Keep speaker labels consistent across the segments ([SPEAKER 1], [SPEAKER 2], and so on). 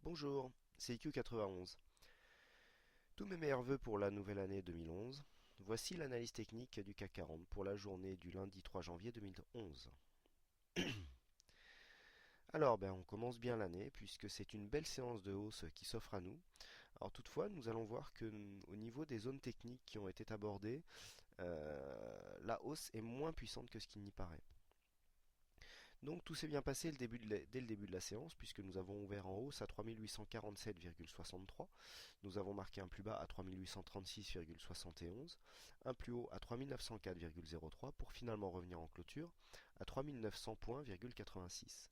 [SPEAKER 1] Bonjour, c'est IQ91. Tous mes meilleurs vœux pour la nouvelle année 2011. Voici l'analyse technique du CAC 40 pour la journée du lundi 3 janvier 2011. Alors, on commence bien l'année puisque c'est une belle séance de hausse qui s'offre à nous. Alors toutefois, nous allons voir que au niveau des zones techniques qui ont été abordées, la hausse est moins puissante que ce qu'il n'y paraît. Donc tout s'est bien passé dès le début de la séance, puisque nous avons ouvert en hausse à 3847,63. Nous avons marqué un plus bas à 3836,71, un plus haut à 3904,03 pour finalement revenir en clôture à 3900 points,86.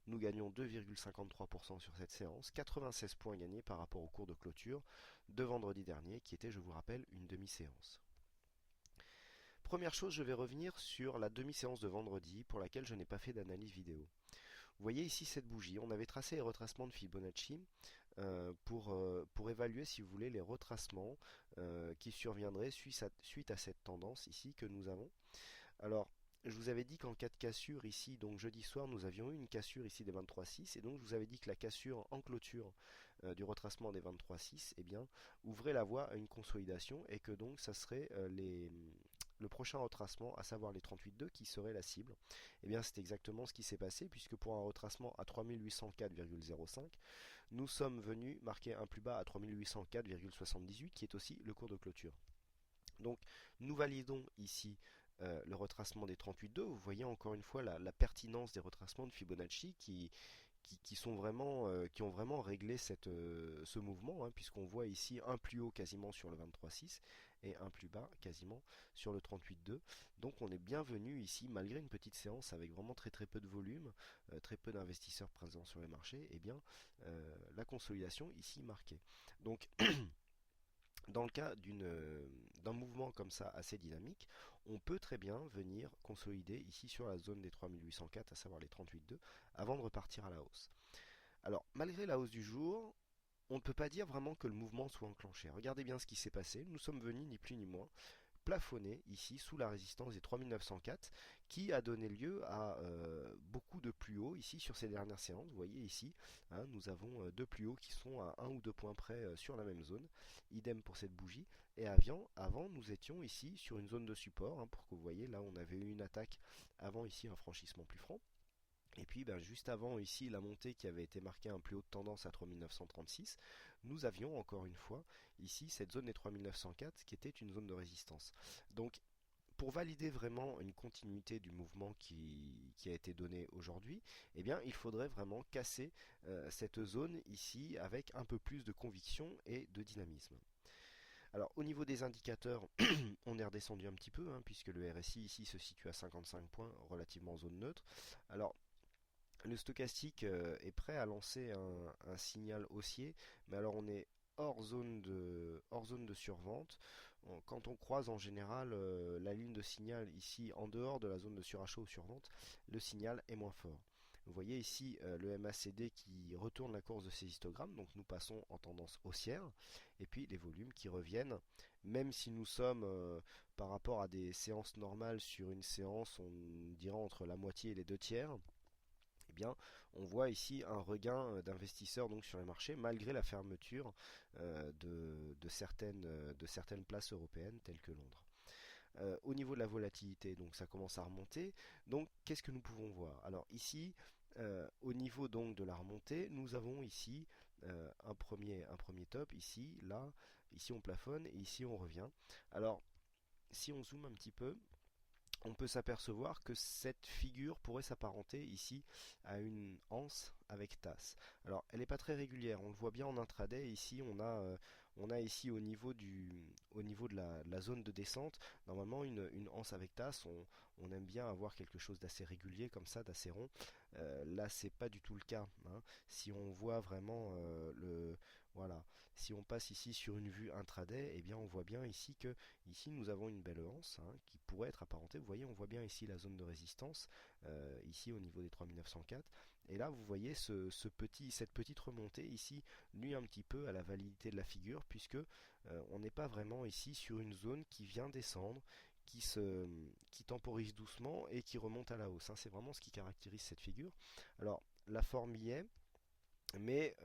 [SPEAKER 1] Nous gagnons 2,53% sur cette séance, 96 points gagnés par rapport au cours de clôture de vendredi dernier, qui était, je vous rappelle, une demi-séance. Première chose, je vais revenir sur la demi-séance de vendredi pour laquelle je n'ai pas fait d'analyse vidéo. Vous voyez ici cette bougie, on avait tracé les retracements de Fibonacci pour évaluer, si vous voulez, les retracements qui surviendraient suite à cette tendance ici que nous avons. Alors, je vous avais dit qu'en cas de cassure ici, donc jeudi soir, nous avions eu une cassure ici des 23,6 et donc je vous avais dit que la cassure en clôture du retracement des 23,6 ouvrait la voie à une consolidation et que donc ça serait le prochain retracement, à savoir les 38,2 qui serait la cible. C'est exactement ce qui s'est passé puisque pour un retracement à 3804,05, nous sommes venus marquer un plus bas à 3804,78 qui est aussi le cours de clôture. Donc nous validons ici le retracement des 38,2. Vous voyez encore une fois la pertinence des retracements de Fibonacci qui ont vraiment réglé ce mouvement, puisqu'on voit ici un plus haut quasiment sur le 23,6 et un plus bas quasiment sur le 38,2. Donc on est bienvenu ici, malgré une petite séance avec vraiment très très peu de volume, très peu d'investisseurs présents sur les marchés, la consolidation ici marquée. Donc dans le cas d'un mouvement comme ça assez dynamique, on peut très bien venir consolider ici sur la zone des 3804, à savoir les 38,2, avant de repartir à la hausse. Alors, malgré la hausse du jour, on ne peut pas dire vraiment que le mouvement soit enclenché. Regardez bien ce qui s'est passé. Nous sommes venus ni plus ni moins plafonné ici sous la résistance des 3904 qui a donné lieu à beaucoup de plus hauts ici sur ces dernières séances. Vous voyez ici, nous avons deux plus hauts qui sont à 1 ou 2 points près sur la même zone. Idem pour cette bougie. Et avant, nous étions ici sur une zone de support, pour que vous voyez, là on avait eu une attaque avant ici un franchissement plus franc. Et puis juste avant ici la montée qui avait été marquée un plus haut de tendance à 3936, nous avions encore une fois ici cette zone des 3904 qui était une zone de résistance. Donc pour valider vraiment une continuité du mouvement qui a été donné aujourd'hui, il faudrait vraiment casser cette zone ici avec un peu plus de conviction et de dynamisme. Alors au niveau des indicateurs, on est redescendu un petit peu, puisque le RSI ici se situe à 55 points, relativement en zone neutre. Alors le stochastique est prêt à lancer un signal haussier, mais alors on est hors zone de survente. Quand on croise en général la ligne de signal ici en dehors de la zone de surachat ou survente, le signal est moins fort. Vous voyez ici le MACD qui retourne la course de ces histogrammes, donc nous passons en tendance haussière, et puis les volumes qui reviennent, même si nous sommes par rapport à des séances normales sur une séance, on dirait entre la moitié et les deux tiers. On voit ici un regain d'investisseurs donc sur les marchés malgré la fermeture de certaines places européennes telles que Londres. Au niveau de la volatilité, donc ça commence à remonter. Donc qu'est-ce que nous pouvons voir? Alors ici, au niveau donc de la remontée, nous avons ici un premier top, ici, là, ici on plafonne et ici on revient. Alors si on zoome un petit peu, on peut s'apercevoir que cette figure pourrait s'apparenter ici à une anse avec tasse. Alors, elle n'est pas très régulière, on le voit bien en intraday. Ici, on a ici au niveau de la zone de descente, normalement une anse avec tasse. On aime bien avoir quelque chose d'assez régulier comme ça, d'assez rond. Là, c'est pas du tout le cas. Si on voit vraiment voilà, si on passe ici sur une vue intraday, on voit bien ici que ici nous avons une belle anse qui pourrait être apparentée. Vous voyez, on voit bien ici la zone de résistance, ici au niveau des 3904. Et là, vous voyez cette petite remontée ici nuit un petit peu à la validité de la figure, puisque on n'est pas vraiment ici sur une zone qui vient descendre, qui temporise doucement et qui remonte à la hausse. C'est vraiment ce qui caractérise cette figure. Alors, la forme y est. Mais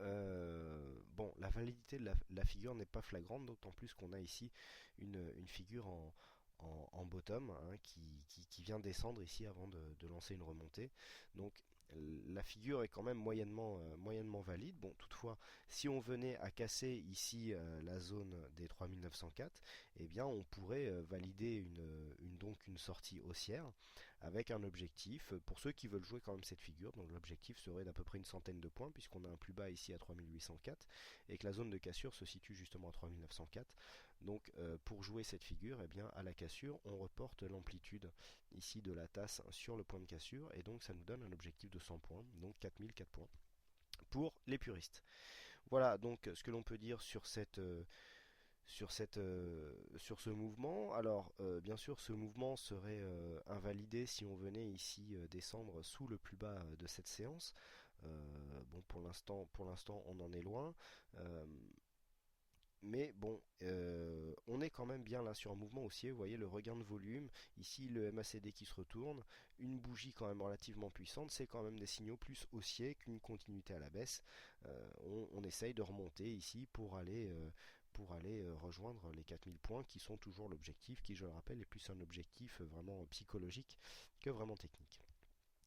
[SPEAKER 1] bon, la validité de la figure n'est pas flagrante, d'autant plus qu'on a ici une figure en bottom, hein, qui vient descendre ici avant de lancer une remontée. Donc la figure est quand même moyennement valide. Bon, toutefois, si on venait à casser ici la zone des 3904, eh bien on pourrait valider donc une sortie haussière avec un objectif pour ceux qui veulent jouer quand même cette figure. Donc l'objectif serait d'à peu près une centaine de points puisqu'on a un plus bas ici à 3804 et que la zone de cassure se situe justement à 3904. Donc pour jouer cette figure, eh bien, à la cassure, on reporte l'amplitude ici de la tasse sur le point de cassure et donc ça nous donne un objectif de 100 points, donc 4004 points pour les puristes. Voilà donc ce que l'on peut dire sur ce mouvement. Alors, bien sûr, ce mouvement serait invalidé si on venait ici descendre sous le plus bas de cette séance. Bon, pour l'instant, on en est loin. Euh, mais bon, on est quand même bien là sur un mouvement haussier. Vous voyez le regain de volume. Ici, le MACD qui se retourne. Une bougie quand même relativement puissante. C'est quand même des signaux plus haussiers qu'une continuité à la baisse. On essaye de remonter ici pour aller rejoindre les 4000 points qui sont toujours l'objectif, qui, je le rappelle, est plus un objectif vraiment psychologique que vraiment technique.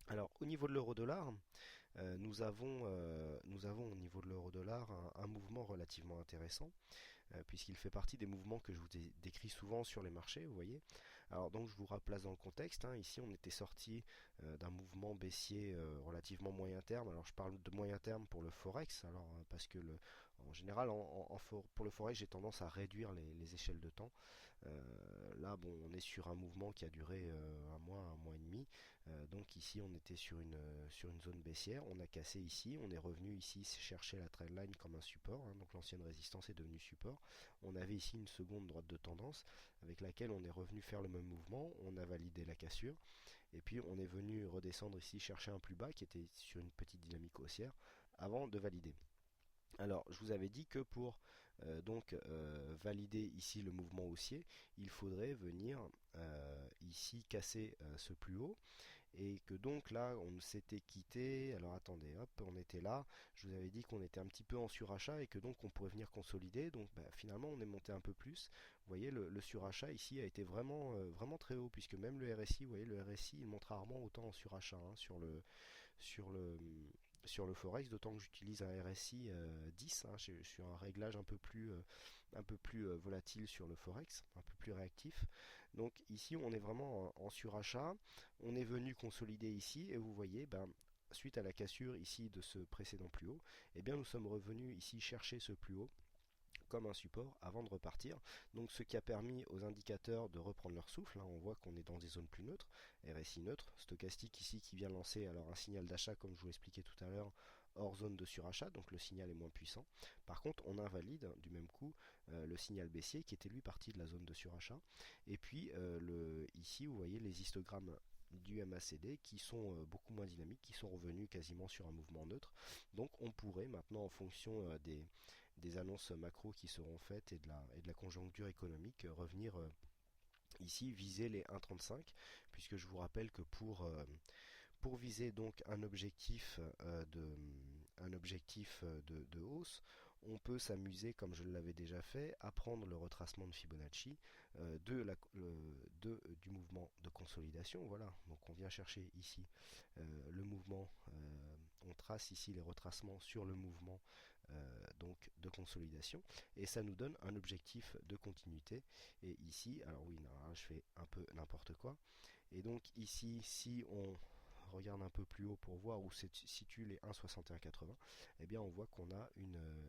[SPEAKER 1] Alors, au niveau de l'euro-dollar, nous avons au niveau de l'euro-dollar un mouvement relativement intéressant puisqu'il fait partie des mouvements que je vous décris souvent sur les marchés, vous voyez. Alors donc je vous replace dans le contexte, hein. Ici on était sorti d'un mouvement baissier relativement moyen terme. Alors je parle de moyen terme pour le Forex, alors parce que en général pour le Forex j'ai tendance à réduire les échelles de temps. Là bon on est sur un mouvement qui a duré un mois et demi. Donc ici on était sur une zone baissière, on a cassé ici, on est revenu ici chercher la trendline comme un support, hein. Donc l'ancienne résistance est devenue support. On avait ici une seconde droite de tendance avec laquelle on est revenu faire le même mouvement, on a validé la cassure, et puis on est venu redescendre ici chercher un plus bas qui était sur une petite dynamique haussière avant de valider. Alors, je vous avais dit que pour valider ici le mouvement haussier, il faudrait venir ici casser ce plus haut et que donc là on s'était quitté. Alors attendez, hop, on était là. Je vous avais dit qu'on était un petit peu en surachat et que donc on pourrait venir consolider. Donc finalement on est monté un peu plus. Vous voyez le surachat ici a été vraiment très haut puisque même le RSI, vous voyez le RSI il monte rarement autant en surachat hein, sur le sur le Forex, d'autant que j'utilise un RSI 10, hein, sur un réglage un peu plus volatile sur le Forex, un peu plus réactif. Donc ici on est vraiment en surachat, on est venu consolider ici et vous voyez, suite à la cassure ici de ce précédent plus haut, eh bien nous sommes revenus ici chercher ce plus haut comme un support avant de repartir. Donc ce qui a permis aux indicateurs de reprendre leur souffle. Hein, on voit qu'on est dans des zones plus neutres, RSI neutre, stochastique ici qui vient lancer alors un signal d'achat comme je vous l'expliquais tout à l'heure hors zone de surachat, donc le signal est moins puissant. Par contre, on invalide du même coup le signal baissier qui était lui parti de la zone de surachat. Et puis ici, vous voyez les histogrammes du MACD qui sont beaucoup moins dynamiques, qui sont revenus quasiment sur un mouvement neutre. Donc on pourrait maintenant en fonction des annonces macro qui seront faites et de la conjoncture économique, revenir ici viser les 1,35 puisque je vous rappelle que pour viser donc un objectif de hausse, on peut s'amuser, comme je l'avais déjà fait, à prendre le retracement de Fibonacci du mouvement de consolidation. Voilà, donc on vient chercher ici le mouvement, on trace ici les retracements sur le mouvement donc de consolidation et ça nous donne un objectif de continuité. Et ici, alors oui, non, je fais un peu n'importe quoi. Et donc ici, si on regarde un peu plus haut pour voir où se situent les 1,6180, eh bien on voit qu'on a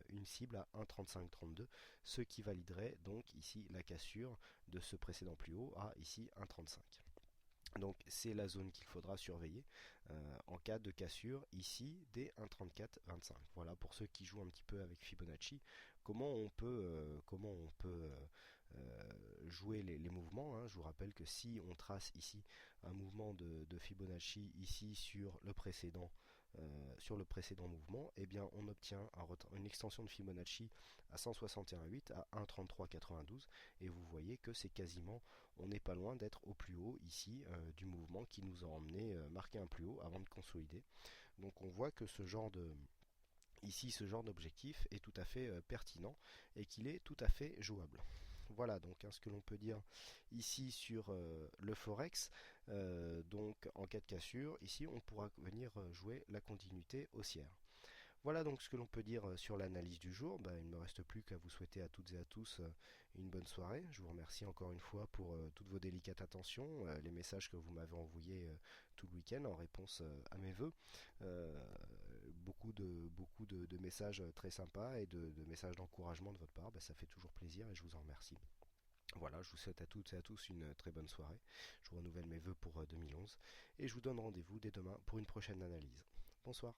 [SPEAKER 1] une cible à 1,3532, ce qui validerait donc ici la cassure de ce précédent plus haut à ici 1,35. Donc c'est la zone qu'il faudra surveiller en cas de cassure ici des 1,3425. Voilà pour ceux qui jouent un petit peu avec Fibonacci, comment on peut jouer les mouvements. Hein. Je vous rappelle que si on trace ici un mouvement de Fibonacci ici sur le précédent mouvement, eh bien on obtient une extension de Fibonacci à 161,8 à 1,3392 et vous voyez que c'est quasiment, on n'est pas loin d'être au plus haut ici du mouvement qui nous a emmené marquer un plus haut avant de consolider. Donc on voit que ici ce genre d'objectif est tout à fait pertinent et qu'il est tout à fait jouable. Voilà donc ce que l'on peut dire ici sur le Forex. Donc en cas de cassure, ici on pourra venir jouer la continuité haussière. Voilà donc ce que l'on peut dire sur l'analyse du jour. Il ne me reste plus qu'à vous souhaiter à toutes et à tous une bonne soirée. Je vous remercie encore une fois pour toutes vos délicates attentions, les messages que vous m'avez envoyés tout le week-end en réponse à mes vœux. Euh, beaucoup de messages très sympas et de messages d'encouragement de votre part. Ça fait toujours plaisir et je vous en remercie. Voilà, je vous souhaite à toutes et à tous une très bonne soirée. Je vous renouvelle mes vœux pour 2011 et je vous donne rendez-vous dès demain pour une prochaine analyse. Bonsoir.